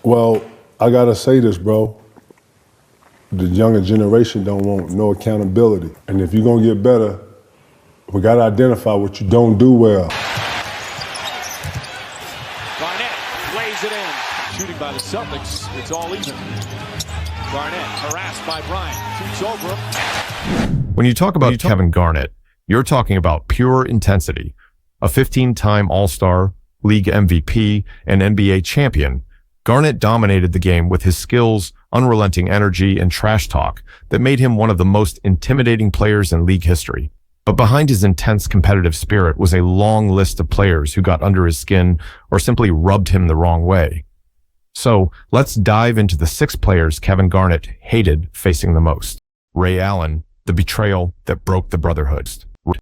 Well, I gotta say this, bro. The younger generation don't want no accountability. And if you're gonna get better, we gotta identify what you don't do well. Garnett lays it in. Shooting by the Celtics, it's all even. Garnett harassed by Bryant, shoots over him. When you talk about Kevin Garnett, you're talking about pure intensity. A 15-time All-Star, League MVP, and NBA champion, Garnett dominated the game with his skills, unrelenting energy, and trash talk that made him one of the most intimidating players in league history. But behind his intense competitive spirit was a long list of players who got under his skin or simply rubbed him the wrong way. So let's dive into the 6 players Kevin Garnett hated facing the most. Ray Allen, the betrayal that broke the brotherhood.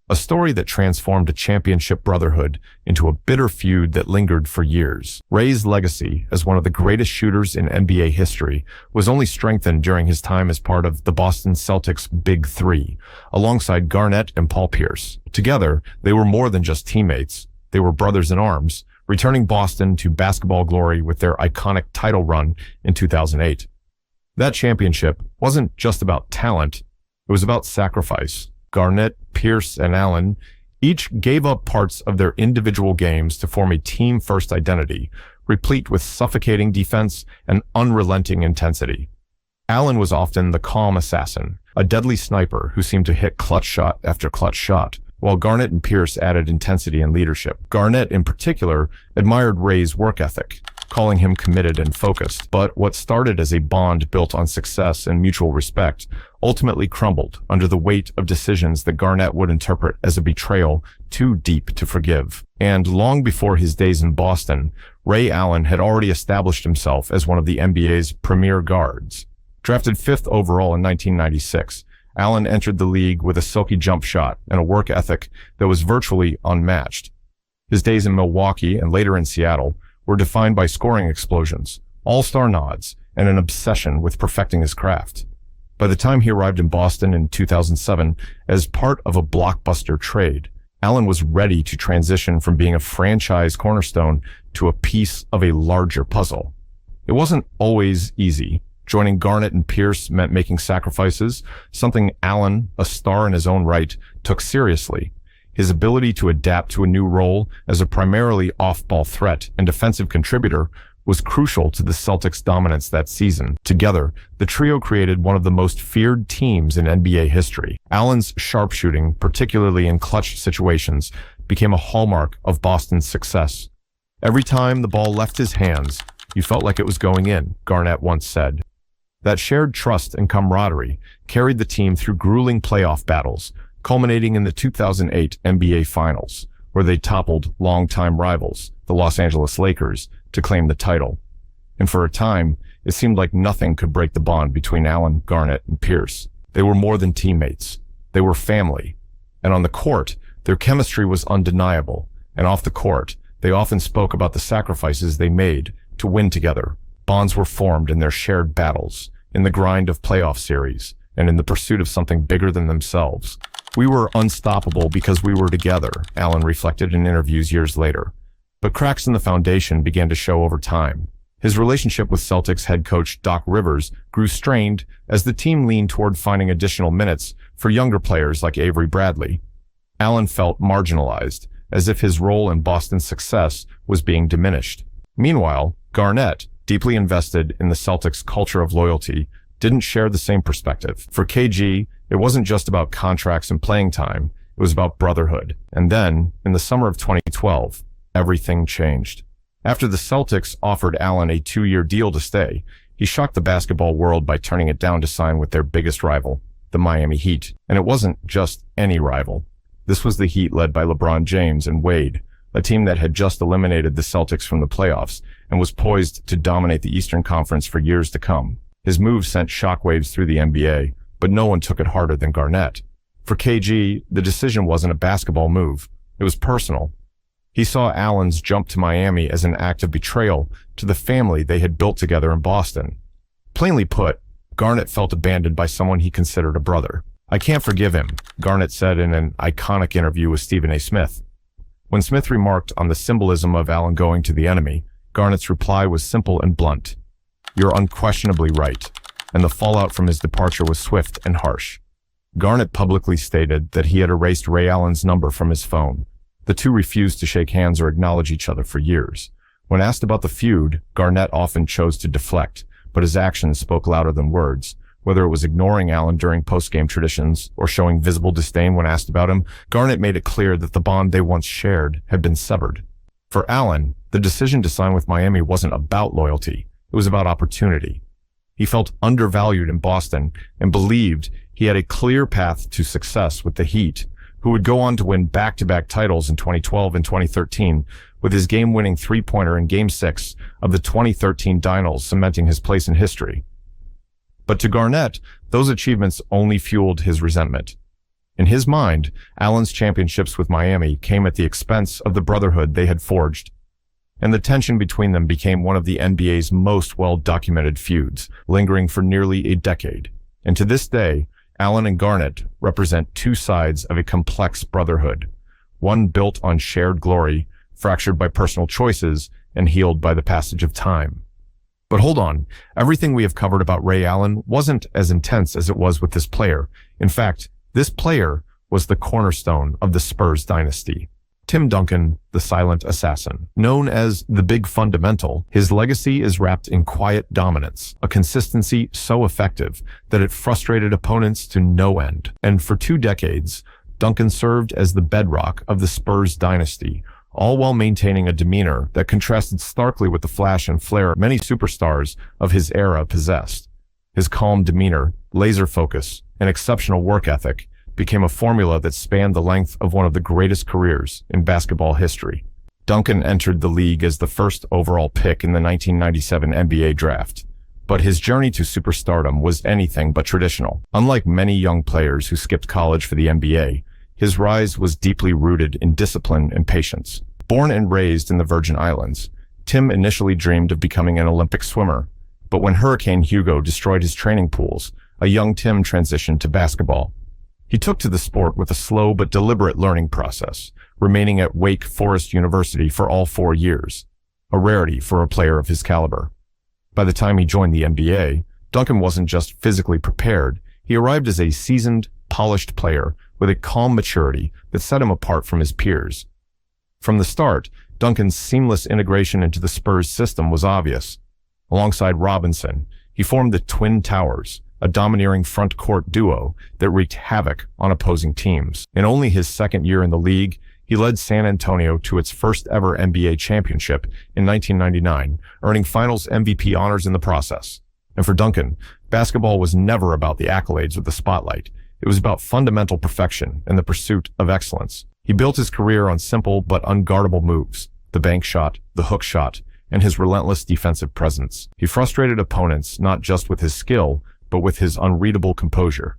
A story that transformed a championship brotherhood into a bitter feud that lingered for years. Ray's legacy as one of the greatest shooters in NBA history was only strengthened during his time as part of the Boston Celtics' Big Three, alongside Garnett and Paul Pierce. Together, they were more than just teammates. They were brothers in arms, returning Boston to basketball glory with their iconic title run in 2008. That championship wasn't just about talent, it was about sacrifice. Garnett, Pierce, and Allen each gave up parts of their individual games to form a team-first identity, replete with suffocating defense and unrelenting intensity. Allen was often the calm assassin, a deadly sniper who seemed to hit clutch shot after clutch shot, while Garnett and Pierce added intensity and leadership. Garnett, in particular, admired Ray's work ethic, calling him committed and focused. But what started as a bond built on success and mutual respect ultimately crumbled under the weight of decisions that Garnett would interpret as a betrayal too deep to forgive. And long before his days in Boston, Ray Allen had already established himself as one of the NBA's premier guards. Drafted 5th overall in 1996, Allen entered the league with a silky jump shot and a work ethic that was virtually unmatched. His days in Milwaukee and later in Seattle were defined by scoring explosions, all-star nods, and an obsession with perfecting his craft. By the time he arrived in Boston in 2007 as part of a blockbuster trade, Allen was ready to transition from being a franchise cornerstone to a piece of a larger puzzle. It wasn't always easy. Joining Garnett and Pierce meant making sacrifices, something Allen, a star in his own right, took seriously. His ability to adapt to a new role as a primarily off-ball threat and defensive contributor was crucial to the Celtics' dominance that season. Together, the trio created one of the most feared teams in NBA history. Allen's sharpshooting, particularly in clutch situations, became a hallmark of Boston's success. Every time the ball left his hands, you felt like it was going in, Garnett once said. That shared trust and camaraderie carried the team through grueling playoff battles, culminating in the 2008 NBA Finals, where they toppled longtime rivals, the Los Angeles Lakers, to claim the title. And for a time, it seemed like nothing could break the bond between Allen, Garnett, and Pierce. They were more than teammates. They were family. And on the court, their chemistry was undeniable. And off the court, they often spoke about the sacrifices they made to win together. Bonds were formed in their shared battles, in the grind of playoff series, and in the pursuit of something bigger than themselves. We were unstoppable because we were together, Allen reflected in interviews years later. But cracks in the foundation began to show over time. His relationship with Celtics head coach Doc Rivers grew strained as the team leaned toward finding additional minutes for younger players like Avery Bradley. Allen felt marginalized, as if his role in Boston's success was being diminished. Meanwhile, Garnett, deeply invested in the Celtics' culture of loyalty, didn't share the same perspective. For KG, it wasn't just about contracts and playing time, it was about brotherhood. And then, in the summer of 2012, everything changed. After the Celtics offered Allen a 2-year deal to stay, he shocked the basketball world by turning it down to sign with their biggest rival, the Miami Heat. And it wasn't just any rival. This was the Heat led by LeBron James and Wade, a team that had just eliminated the Celtics from the playoffs and was poised to dominate the Eastern Conference for years to come. His move sent shockwaves through the NBA, but no one took it harder than Garnett. For KG, the decision wasn't a basketball move. It was personal. He saw Allen's jump to Miami as an act of betrayal to the family they had built together in Boston. Plainly put, Garnett felt abandoned by someone he considered a brother. "I can't forgive him," Garnett said in an iconic interview with Stephen A. Smith. When Smith remarked on the symbolism of Allen going to the enemy, Garnett's reply was simple and blunt. "You're unquestionably right," and the fallout from his departure was swift and harsh. Garnett publicly stated that he had erased Ray Allen's number from his phone. The two refused to shake hands or acknowledge each other for years. When asked about the feud, Garnett often chose to deflect, but his actions spoke louder than words. Whether it was ignoring Allen during post-game traditions or showing visible disdain when asked about him, Garnett made it clear that the bond they once shared had been severed. For Allen, the decision to sign with Miami wasn't about loyalty. It was about opportunity. He felt undervalued in Boston and believed he had a clear path to success with the Heat, who would go on to win back-to-back titles in 2012 and 2013, with his game-winning three-pointer in Game 6 of the 2013 Finals cementing his place in history. But to Garnett, those achievements only fueled his resentment. In his mind, Allen's championships with Miami came at the expense of the brotherhood they had forged, and the tension between them became one of the NBA's most well-documented feuds, lingering for nearly a decade. And to this day, Allen and Garnett represent two sides of a complex brotherhood, one built on shared glory, fractured by personal choices, and healed by the passage of time. But hold on, everything we have covered about Ray Allen wasn't as intense as it was with this player. In fact, this player was the cornerstone of the Spurs dynasty. Tim Duncan, the silent assassin. Known as the Big Fundamental, his legacy is wrapped in quiet dominance, a consistency so effective that it frustrated opponents to no end. And for 2 decades, Duncan served as the bedrock of the Spurs dynasty, all while maintaining a demeanor that contrasted starkly with the flash and flair many superstars of his era possessed. His calm demeanor, laser focus, and exceptional work ethic became a formula that spanned the length of one of the greatest careers in basketball history. Duncan entered the league as the first overall pick in the 1997 NBA draft, but his journey to superstardom was anything but traditional. Unlike many young players who skipped college for the NBA, his rise was deeply rooted in discipline and patience. Born and raised in the Virgin Islands, Tim initially dreamed of becoming an Olympic swimmer, but when Hurricane Hugo destroyed his training pools, a young Tim transitioned to basketball. He took to the sport with a slow but deliberate learning process, remaining at Wake Forest University for all 4 years, a rarity for a player of his caliber. By the time he joined the NBA, Duncan wasn't just physically prepared, he arrived as a seasoned, polished player with a calm maturity that set him apart from his peers. From the start, Duncan's seamless integration into the Spurs system was obvious. Alongside Robinson, he formed the Twin Towers, a domineering front court duo that wreaked havoc on opposing teams. In only his second year in the league, he led San Antonio to its first ever NBA championship in 1999, earning Finals MVP honors in the process. And for Duncan, basketball was never about the accolades or the spotlight. It was about fundamental perfection and the pursuit of excellence. He built his career on simple but unguardable moves, the bank shot, the hook shot, and his relentless defensive presence. He frustrated opponents not just with his skill, but with his unreadable composure.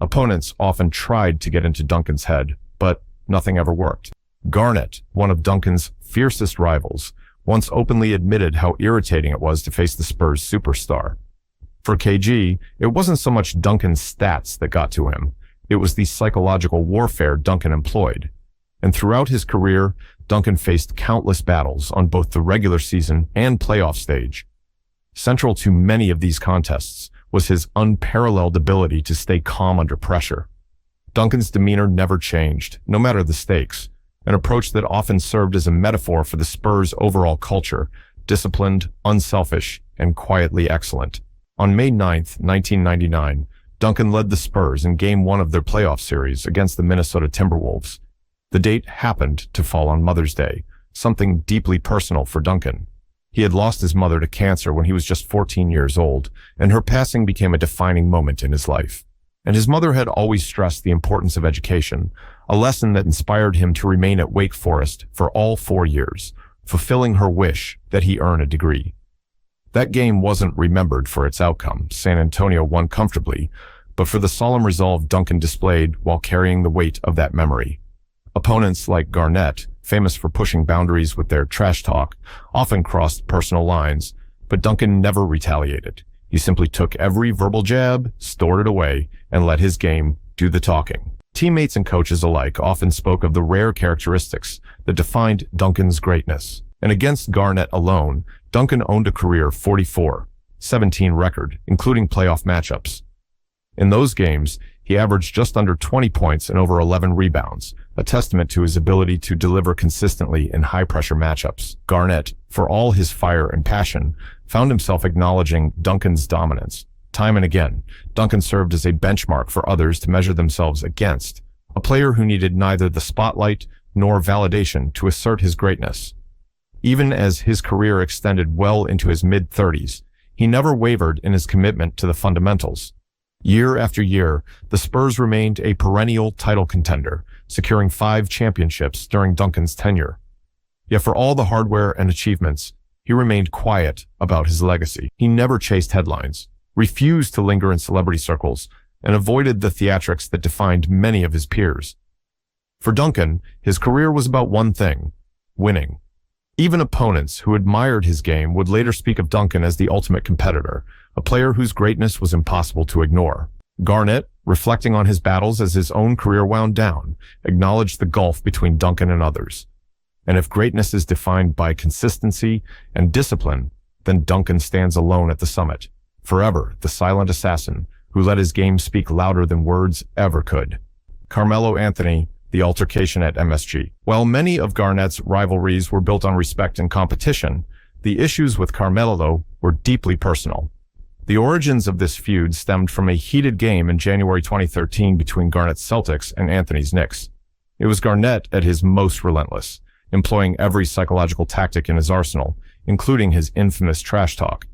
Opponents often tried to get into Duncan's head, but nothing ever worked. Garnett, one of Duncan's fiercest rivals, once openly admitted how irritating it was to face the Spurs superstar. For KG, it wasn't so much Duncan's stats that got to him. It was the psychological warfare Duncan employed. And throughout his career, Duncan faced countless battles on both the regular season and playoff stage. Central to many of these contests was his unparalleled ability to stay calm under pressure. Duncan's demeanor never changed, no matter the stakes, an approach that often served as a metaphor for the Spurs' overall culture, disciplined, unselfish, and quietly excellent. On May 9, 1999, Duncan led the Spurs in Game 1 of their playoff series against the Minnesota Timberwolves. The date happened to fall on Mother's Day, something deeply personal for Duncan. He had lost his mother to cancer when he was just 14 years old, and her passing became a defining moment in his life. And his mother had always stressed the importance of education, a lesson that inspired him to remain at Wake Forest for all 4 years, fulfilling her wish that he earn a degree. That game wasn't remembered for its outcome. San Antonio won comfortably, but for the solemn resolve Duncan displayed while carrying the weight of that memory. Opponents like Garnett, famous for pushing boundaries with their trash talk, often crossed personal lines, but Duncan never retaliated. He simply took every verbal jab, stored it away, and let his game do the talking. Teammates and coaches alike often spoke of the rare characteristics that defined Duncan's greatness. And against Garnett alone, Duncan owned a career 44, 17 record, including playoff matchups. In those games, he averaged just under 20 points and over 11 rebounds, a testament to his ability to deliver consistently in high-pressure matchups. Garnett, for all his fire and passion, found himself acknowledging Duncan's dominance. Time and again, Duncan served as a benchmark for others to measure themselves against, a player who needed neither the spotlight nor validation to assert his greatness. Even as his career extended well into his mid-30s, he never wavered in his commitment to the fundamentals. Year after year, the Spurs remained a perennial title contender, securing 5 championships during Duncan's tenure. Yet for all the hardware and achievements, he remained quiet about his legacy. He never chased headlines, refused to linger in celebrity circles, and avoided the theatrics that defined many of his peers. For Duncan, his career was about one thing: winning. Even opponents who admired his game would later speak of Duncan as the ultimate competitor, a player whose greatness was impossible to ignore. Garnett, reflecting on his battles as his own career wound down, acknowledged the gulf between Duncan and others. And if greatness is defined by consistency and discipline, then Duncan stands alone at the summit, forever the silent assassin who let his game speak louder than words ever could. Carmelo Anthony, the altercation at MSG. While many of Garnett's rivalries were built on respect and competition, the issues with Carmelo were deeply personal. The origins of this feud stemmed from a heated game in January 2013 between Garnett's Celtics and Anthony's Knicks. It was Garnett at his most relentless, employing every psychological tactic in his arsenal, including his infamous trash talk.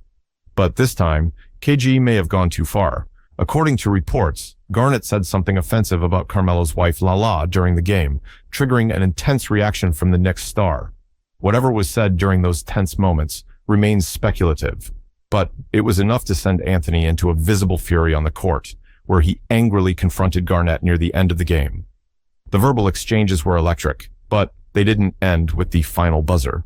But this time, KG may have gone too far. According to reports, Garnett said something offensive about Carmelo's wife Lala during the game, triggering an intense reaction from the Knicks star. Whatever was said during those tense moments remains speculative, but it was enough to send Anthony into a visible fury on the court, where he angrily confronted Garnett near the end of the game. The verbal exchanges were electric, but they didn't end with the final buzzer.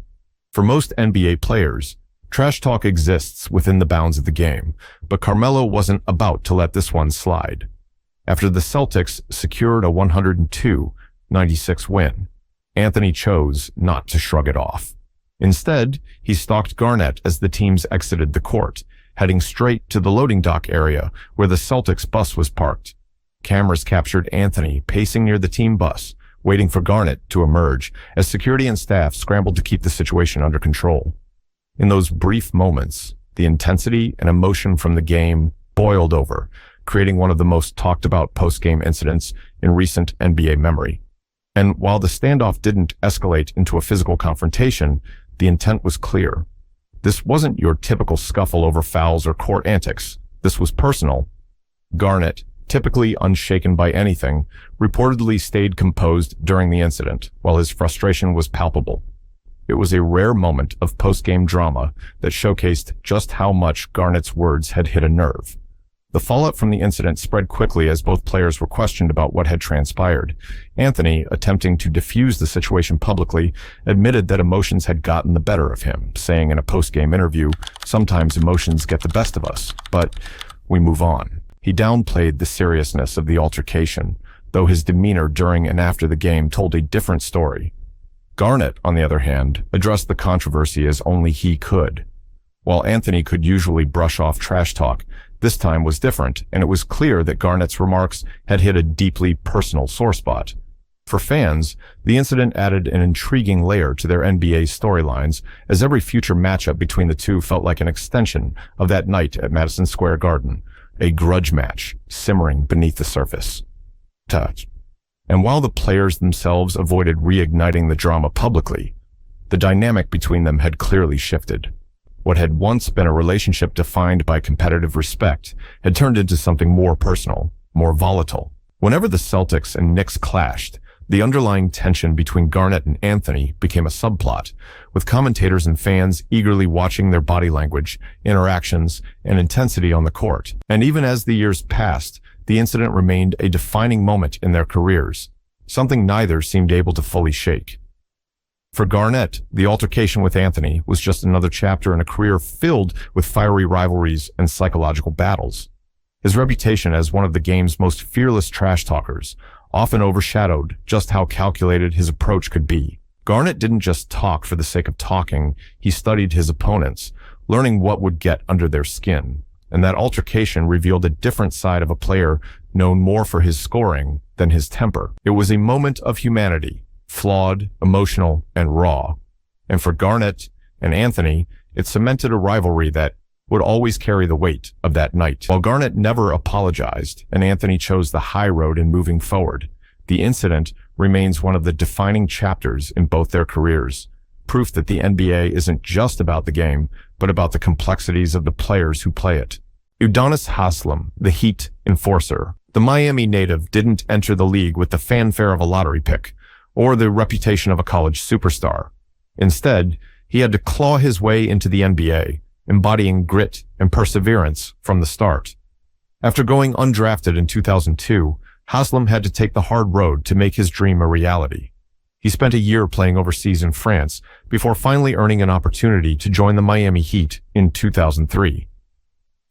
For most NBA players, trash talk exists within the bounds of the game, but Carmelo wasn't about to let this one slide. After the Celtics secured a 102-96 win, Anthony chose not to shrug it off. Instead, he stalked Garnett as the teams exited the court, heading straight to the loading dock area where the Celtics bus was parked. Cameras captured Anthony pacing near the team bus, waiting for Garnett to emerge as security and staff scrambled to keep the situation under control. In those brief moments, the intensity and emotion from the game boiled over, creating one of the most talked about post-game incidents in recent NBA memory. And while the standoff didn't escalate into a physical confrontation, the intent was clear. This wasn't your typical scuffle over fouls or court antics. This was personal. Garnett, typically unshaken by anything, reportedly stayed composed during the incident, while his frustration was palpable. It was a rare moment of post-game drama that showcased just how much Garnett's words had hit a nerve. The fallout from the incident spread quickly as both players were questioned about what had transpired. Anthony, attempting to defuse the situation publicly, admitted that emotions had gotten the better of him, saying in a post-game interview, "Sometimes emotions get the best of us, but we move on." He downplayed the seriousness of the altercation, though his demeanor during and after the game told a different story. Garnett, on the other hand, addressed the controversy as only he could. While Anthony could usually brush off trash talk, this time was different, and it was clear that Garnett's remarks had hit a deeply personal sore spot. For fans, the incident added an intriguing layer to their NBA storylines, as every future matchup between the two felt like an extension of that night at Madison Square Garden, a grudge match simmering beneath the surface. Touch. And while the players themselves avoided reigniting the drama publicly, the dynamic between them had clearly shifted. What had once been a relationship defined by competitive respect had turned into something more personal, more volatile. Whenever the Celtics and Knicks clashed, the underlying tension between Garnett and Anthony became a subplot, with commentators and fans eagerly watching their body language, interactions, and intensity on the court. And even as the years passed, the incident remained a defining moment in their careers, something neither seemed able to fully shake. For Garnett, the altercation with Anthony was just another chapter in a career filled with fiery rivalries and psychological battles. His reputation as one of the game's most fearless trash talkers often overshadowed just how calculated his approach could be. Garnett didn't just talk for the sake of talking, he studied his opponents, learning what would get under their skin. And that altercation revealed a different side of a player known more for his scoring than his temper. It was a moment of humanity, flawed, emotional, and raw. And for Garnett and Anthony, it cemented a rivalry that would always carry the weight of that night. While Garnett never apologized and Anthony chose the high road in moving forward, the incident remains one of the defining chapters in both their careers. Proof that the NBA isn't just about the game, but about the complexities of the players who play it. Udonis Haslem, the Heat enforcer. The Miami native didn't enter the league with the fanfare of a lottery pick or the reputation of a college superstar. Instead, he had to claw his way into the NBA, embodying grit and perseverance from the start. After going undrafted in 2002, Haslem had to take the hard road to make his dream a reality. He spent a year playing overseas in France before finally earning an opportunity to join the Miami Heat in 2003.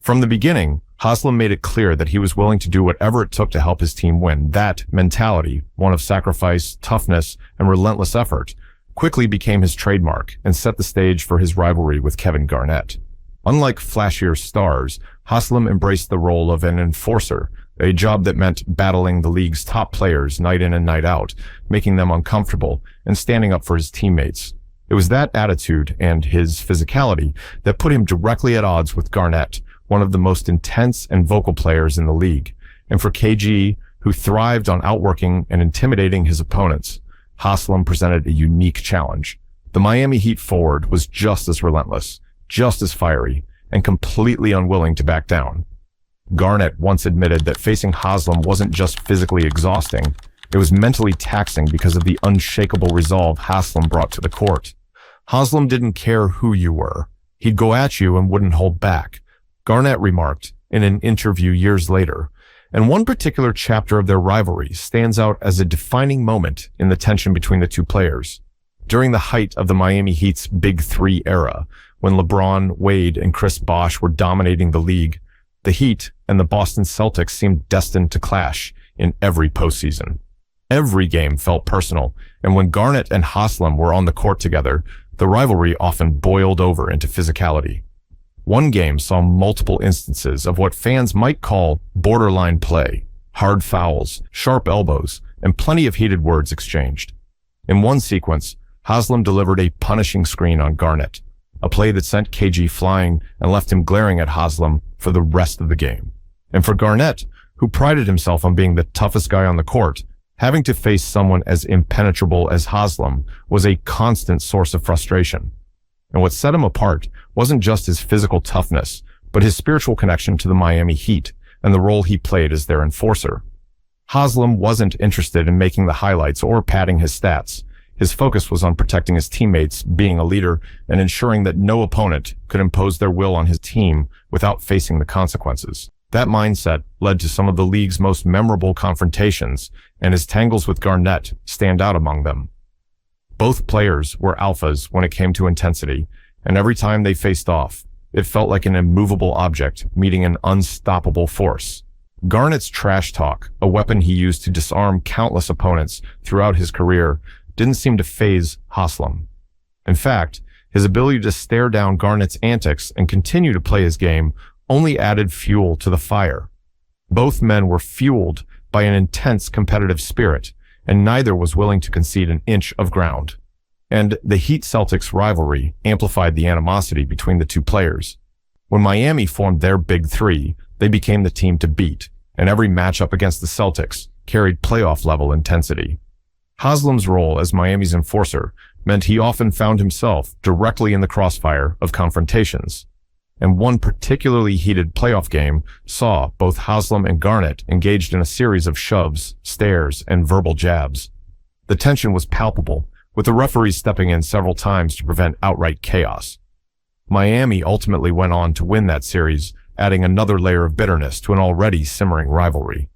From the beginning, Haslem made it clear that he was willing to do whatever it took to help his team win. That mentality, one of sacrifice, toughness, and relentless effort, quickly became his trademark and set the stage for his rivalry with Kevin Garnett. Unlike flashier stars, Haslem embraced the role of an enforcer, a job that meant battling the league's top players night in and night out, making them uncomfortable and standing up for his teammates. It was that attitude and his physicality that put him directly at odds with Garnett, one of the most intense and vocal players in the league. And for KG, who thrived on outworking and intimidating his opponents, Haslem presented a unique challenge. The Miami Heat forward was just as relentless, just as fiery, and completely unwilling to back down. Garnett once admitted that facing Haslem wasn't just physically exhausting, it was mentally taxing because of the unshakable resolve Haslem brought to the court. Haslem didn't care who you were. He'd go at you and wouldn't hold back, Garnett remarked in an interview years later. And one particular chapter of their rivalry stands out as a defining moment in the tension between the two players. During the height of the Miami Heat's Big Three era, when LeBron, Wade, and Chris Bosh were dominating the league, the Heat and the Boston Celtics seemed destined to clash in every postseason. Every game felt personal, and when Garnett and Haslem were on the court together, the rivalry often boiled over into physicality. One game saw multiple instances of what fans might call borderline play, hard fouls, sharp elbows, and plenty of heated words exchanged. In one sequence, Haslem delivered a punishing screen on Garnett, a play that sent KG flying and left him glaring at Haslem for the rest of the game. And for Garnett, who prided himself on being the toughest guy on the court, having to face someone as impenetrable as Haslem was a constant source of frustration. And what set him apart wasn't just his physical toughness, but his spiritual connection to the Miami Heat and the role he played as their enforcer. Haslem wasn't interested in making the highlights or padding his stats. His focus was on protecting his teammates, being a leader, and ensuring that no opponent could impose their will on his team without facing the consequences. That mindset led to some of the league's most memorable confrontations, and his tangles with Garnett stand out among them. Both players were alphas when it came to intensity, and every time they faced off, it felt like an immovable object meeting an unstoppable force. Garnett's trash talk, a weapon he used to disarm countless opponents throughout his career, didn't seem to faze Haslem. In fact, his ability to stare down Garnett's antics and continue to play his game only added fuel to the fire. Both men were fueled by an intense competitive spirit, and neither was willing to concede an inch of ground. And the Heat-Celtics rivalry amplified the animosity between the two players. When Miami formed their Big Three, they became the team to beat, and every matchup against the Celtics carried playoff-level intensity. Haslem's role as Miami's enforcer meant he often found himself directly in the crossfire of confrontations. And one particularly heated playoff game saw both Haslem and Garnett engaged in a series of shoves, stares, and verbal jabs. The tension was palpable, with the referees stepping in several times to prevent outright chaos. Miami ultimately went on to win that series, adding another layer of bitterness to an already simmering rivalry.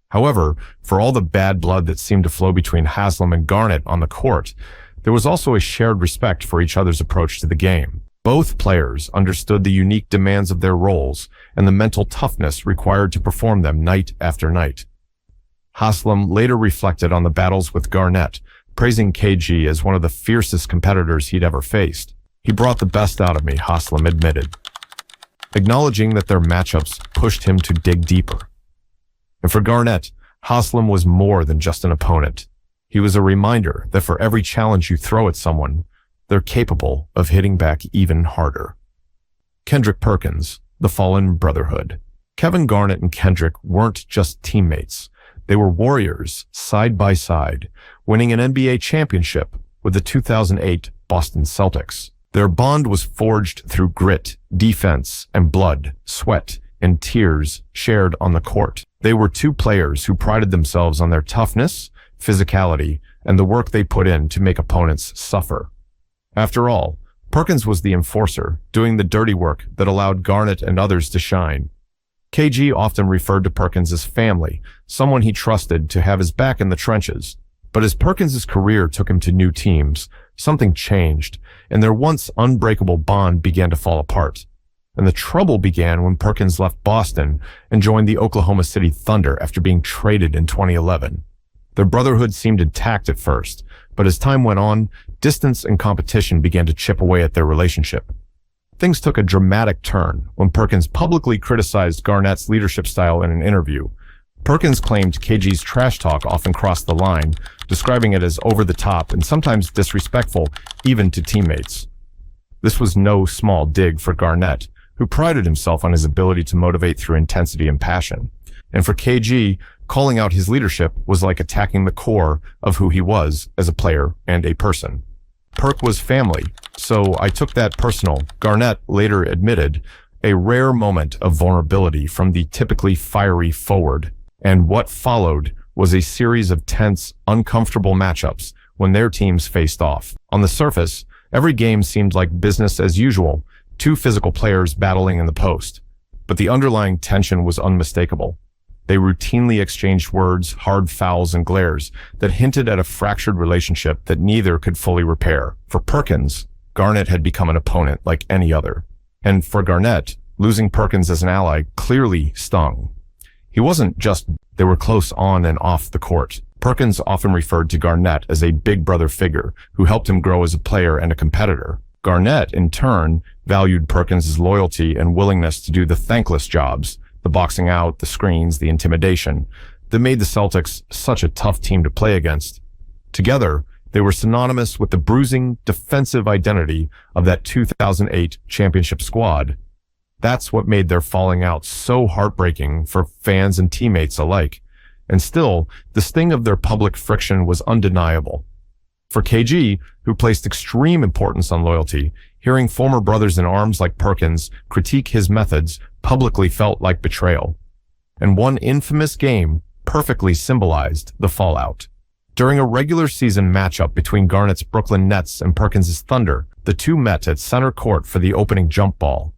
However, for all the bad blood that seemed to flow between Haslem and Garnett on the court, there was also a shared respect for each other's approach to the game. Both players understood the unique demands of their roles and the mental toughness required to perform them night after night. Haslem later reflected on the battles with Garnett, praising KG as one of the fiercest competitors he'd ever faced. He brought the best out of me, Haslem admitted, acknowledging that their matchups pushed him to dig deeper. And for Garnett, Haslem was more than just an opponent. He was a reminder that for every challenge you throw at someone, they're capable of hitting back even harder. Kendrick Perkins, the Fallen Brotherhood. Kevin Garnett and Kendrick weren't just teammates. They were warriors, side by side, winning an NBA championship with the 2008 Boston Celtics. Their bond was forged through grit, defense, and blood, sweat, and tears shared on the court. They were two players who prided themselves on their toughness, physicality, and the work they put in to make opponents suffer. After all, Perkins was the enforcer, doing the dirty work that allowed Garnett and others to shine. KG often referred to Perkins as family, someone he trusted to have his back in the trenches. But as Perkins' career took him to new teams, something changed, and their once unbreakable bond began to fall apart. And the trouble began when Perkins left Boston and joined the Oklahoma City Thunder after being traded in 2011. Their brotherhood seemed intact at first, but as time went on, distance and competition began to chip away at their relationship. Things took a dramatic turn when Perkins publicly criticized Garnett's leadership style in an interview. Perkins claimed KG's trash talk often crossed the line, describing it as over the top and sometimes disrespectful, even to teammates. This was no small dig for Garnett, who prided himself on his ability to motivate through intensity and passion. And for KG, calling out his leadership was like attacking the core of who he was as a player and a person. Perk was family, so I took that personal, Garnett later admitted, a rare moment of vulnerability from the typically fiery forward. And what followed was a series of tense, uncomfortable matchups when their teams faced off. On the surface, every game seemed like business as usual, two physical players battling in the post. But the underlying tension was unmistakable. They routinely exchanged words, hard fouls, and glares that hinted at a fractured relationship that neither could fully repair. For Perkins, Garnett had become an opponent like any other. And for Garnett, losing Perkins as an ally clearly stung. He wasn't just they were close on and off the court. Perkins often referred to Garnett as a big brother figure who helped him grow as a player and a competitor. Garnett, in turn, valued Perkins' loyalty and willingness to do the thankless jobs, the boxing out, the screens, the intimidation, that made the Celtics such a tough team to play against. Together, they were synonymous with the bruising, defensive identity of that 2008 championship squad. That's what made their falling out so heartbreaking for fans and teammates alike. And still, the sting of their public friction was undeniable. For KG, who placed extreme importance on loyalty, hearing former brothers in arms like Perkins critique his methods publicly felt like betrayal. And one infamous game perfectly symbolized the fallout. During a regular season matchup between Garnett's Brooklyn Nets and Perkins' Thunder, the two met at center court for the opening jump ball.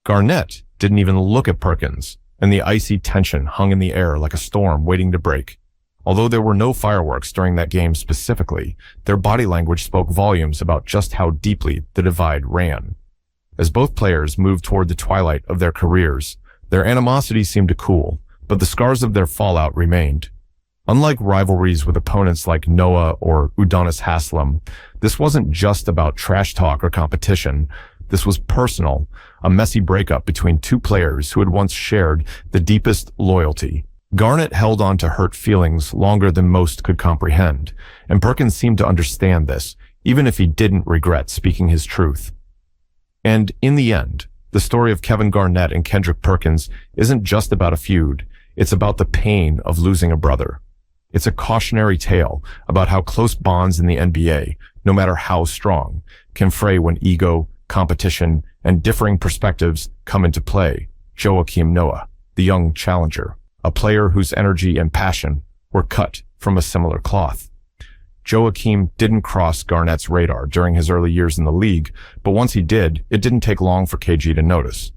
Garnett didn't even look at Perkins, and the icy tension hung in the air like a storm waiting to break. Although there were no fireworks during that game specifically, their body language spoke volumes about just how deeply the divide ran. As both players moved toward the twilight of their careers, their animosity seemed to cool, but the scars of their fallout remained. Unlike rivalries with opponents like Noah or Udonis Haslem, this wasn't just about trash talk or competition. This was personal, a messy breakup between two players who had once shared the deepest loyalty. Garnett held on to hurt feelings longer than most could comprehend, and Perkins seemed to understand this, even if he didn't regret speaking his truth. And in the end, the story of Kevin Garnett and Kendrick Perkins isn't just about a feud. It's about the pain of losing a brother. It's a cautionary tale about how close bonds in the NBA, no matter how strong, can fray when ego, competition, and differing perspectives come into play. Joakim Noah, the young challenger, a player whose energy and passion were cut from a similar cloth. Joakim didn't cross Garnett's radar during his early years in the league, but once he did, it didn't take long for KG to notice.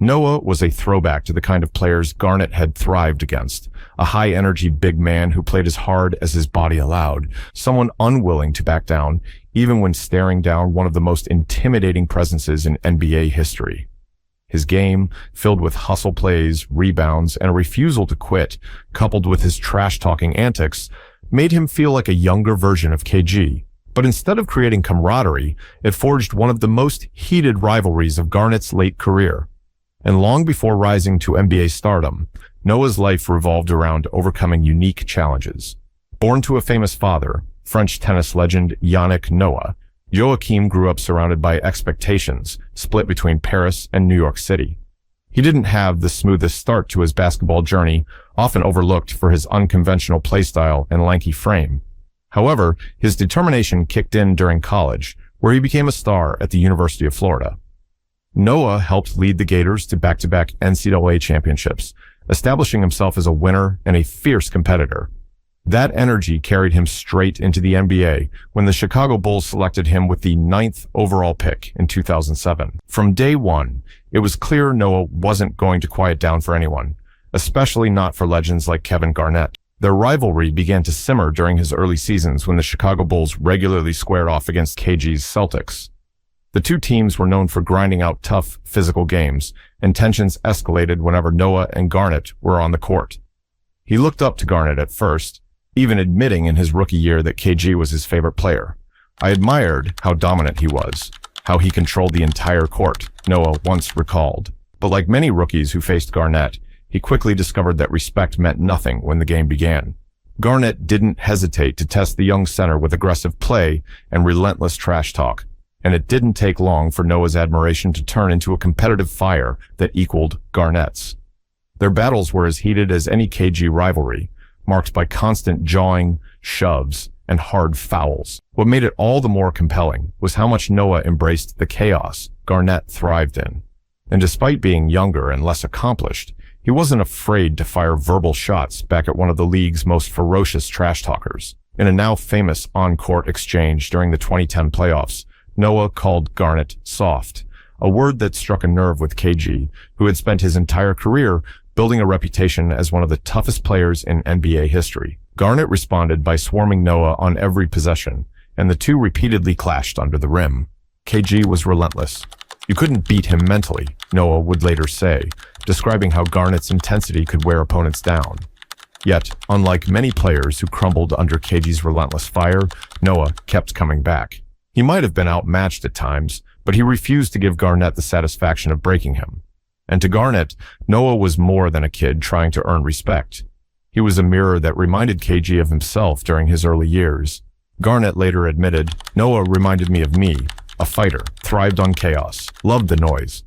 Noah was a throwback to the kind of players Garnett had thrived against, a high-energy big man who played as hard as his body allowed, someone unwilling to back down, even when staring down one of the most intimidating presences in NBA history. His game, filled with hustle plays, rebounds, and a refusal to quit, coupled with his trash-talking antics, made him feel like a younger version of KG. But instead of creating camaraderie, it forged one of the most heated rivalries of Garnett's late career. And long before rising to NBA stardom, Noah's life revolved around overcoming unique challenges. Born to a famous father, French tennis legend Yannick Noah, Joakim grew up surrounded by expectations, split between Paris and New York City. He didn't have the smoothest start to his basketball journey, often overlooked for his unconventional playstyle and lanky frame. However, his determination kicked in during college, where he became a star at the University of Florida. Noah helped lead the Gators to back-to-back NCAA championships, establishing himself as a winner and a fierce competitor. That energy carried him straight into the NBA when the Chicago Bulls selected him with the 9th overall pick in 2007. From day one, it was clear Noah wasn't going to quiet down for anyone, especially not for legends like Kevin Garnett. Their rivalry began to simmer during his early seasons when the Chicago Bulls regularly squared off against KG's Celtics. The two teams were known for grinding out tough physical games, and tensions escalated whenever Noah and Garnett were on the court. He looked up to Garnett at first, even admitting in his rookie year that KG was his favorite player. "I admired how dominant he was, how he controlled the entire court," Noah once recalled. But like many rookies who faced Garnett, he quickly discovered that respect meant nothing when the game began. Garnett didn't hesitate to test the young center with aggressive play and relentless trash talk, and it didn't take long for Noah's admiration to turn into a competitive fire that equaled Garnett's. Their battles were as heated as any KG rivalry, marked by constant jawing, shoves, and hard fouls. What made it all the more compelling was how much Noah embraced the chaos Garnett thrived in. And despite being younger and less accomplished, he wasn't afraid to fire verbal shots back at one of the league's most ferocious trash talkers. In a now famous on-court exchange during the 2010 playoffs, Noah called Garnett soft, a word that struck a nerve with KG, who had spent his entire career building a reputation as one of the toughest players in NBA history. Garnett responded by swarming Noah on every possession, and the two repeatedly clashed under the rim. KG was relentless. "You couldn't beat him mentally," Noah would later say, describing how Garnett's intensity could wear opponents down. Yet, unlike many players who crumbled under KG's relentless fire, Noah kept coming back. He might have been outmatched at times, but he refused to give Garnett the satisfaction of breaking him. And to Garnett, Noah was more than a kid trying to earn respect. He was a mirror that reminded KG of himself during his early years. Garnett later admitted, "Noah reminded me of me, a fighter, thrived on chaos, loved the noise."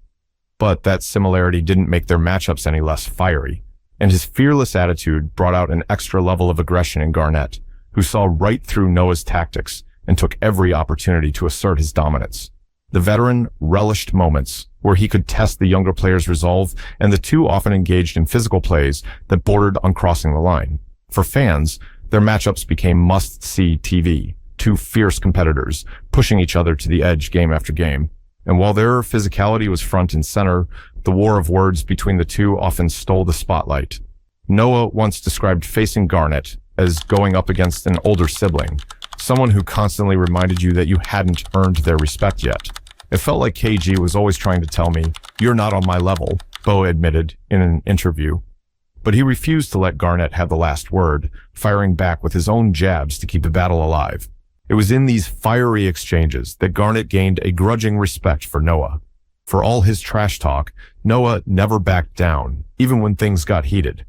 But that similarity didn't make their matchups any less fiery, and his fearless attitude brought out an extra level of aggression in Garnett, who saw right through Noah's tactics and took every opportunity to assert his dominance. The veteran relished moments where he could test the younger player's resolve, and the two often engaged in physical plays that bordered on crossing the line. For fans, their matchups became must-see TV, two fierce competitors pushing each other to the edge game after game. And while their physicality was front and center, the war of words between the two often stole the spotlight. Noah once described facing Garnett as going up against an older sibling, someone who constantly reminded you that you hadn't earned their respect yet. "It felt like KG was always trying to tell me, 'You're not on my level,'" Bo admitted in an interview. But he refused to let Garnett have the last word, firing back with his own jabs to keep the battle alive. It was in these fiery exchanges that Garnett gained a grudging respect for Noah. For all his trash talk, Noah never backed down, even when things got heated.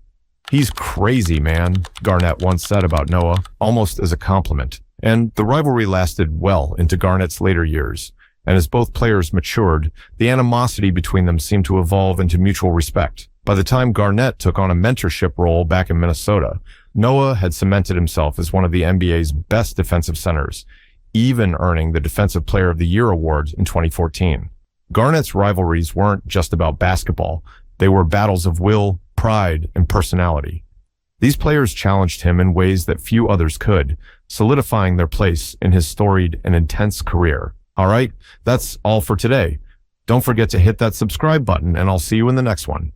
"He's crazy, man," Garnett once said about Noah, almost as a compliment. And the rivalry lasted well into Garnett's later years. And as both players matured, the animosity between them seemed to evolve into mutual respect. By the time Garnett took on a mentorship role back in Minnesota, Noah had cemented himself as one of the NBA's best defensive centers, even earning the Defensive Player of the Year award in 2014. Garnett's rivalries weren't just about basketball. They were battles of will, pride, and personality. These players challenged him in ways that few others could, solidifying their place in his storied and intense career. All right, that's all for today. Don't forget to hit that subscribe button, and I'll see you in the next one.